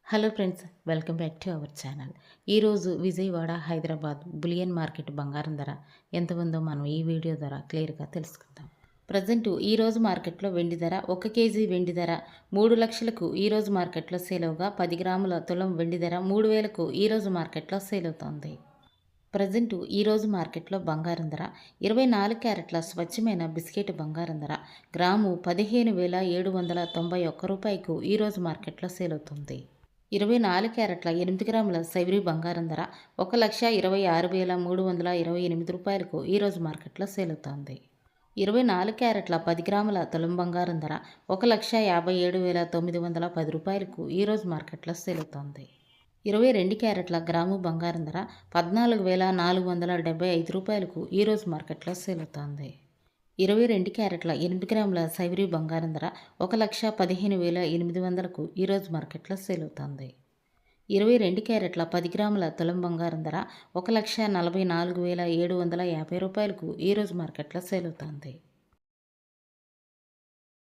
Hello friends, welcome back to our channel. ఈరోజు Vijayawada, Hyderabad bullion market బంగారం ధర ఎంత ఉందో మనం ఈ వీడియో ద్వారా క్లియర్గా తెలుసుకుందాం. ప్రజెంట్ ఈరోజు మార్కెట్లో వెండి ధర 1 కేజీ వెండి ధర 3 లక్షలకు ఈరోజు మార్కెట్లో సేల్ అవగా 10 గ్రాముల తులం వెండి ధర 3000కు ఈరోజు మార్కెట్లో సేల్ అవుతోంది. ప్రజెంట్ ఈరోజు మార్కెట్లో బంగారం ధర 24 క్యారెట్ల స్వచ్ఛమైన బిస్కెట్ బంగారం ధర గ్రాము 15,791 రూపాయకు ఈరోజు మార్కెట్లో సేల్ అవుతుంది. 24 క్యారెట్ల 8 గ్రాముల సైవరీ బంగారం ధర 1,26,328 రూపాయలకు ఈరోజు మార్కెట్లో సేల్ అవుతోంది. 24 క్యారెట్ల 10 గ్రాముల తులం బంగారం ధర 1,57,910 రూపాయలకు ఈరోజు మార్కెట్లో సేల్ అవుతోంది. 22 క్యారెట్ల గ్రాము బంగారం ధర 14,475 రూపాయలకు ఈరోజు మార్కెట్లో సేల్ అవుతోంది. 22 క్యారెట్ల 8 గ్రాముల సైవరీ బంగారం ధర 1,15,800కు ఈరోజు మార్కెట్లో సేల్ అవుతోంది. 22 క్యారెట్ల 10 గ్రాముల తులం బంగారం ధర 1,44,750 రూపాయలకు ఈరోజు మార్కెట్లో సేల్ అవుతోంది.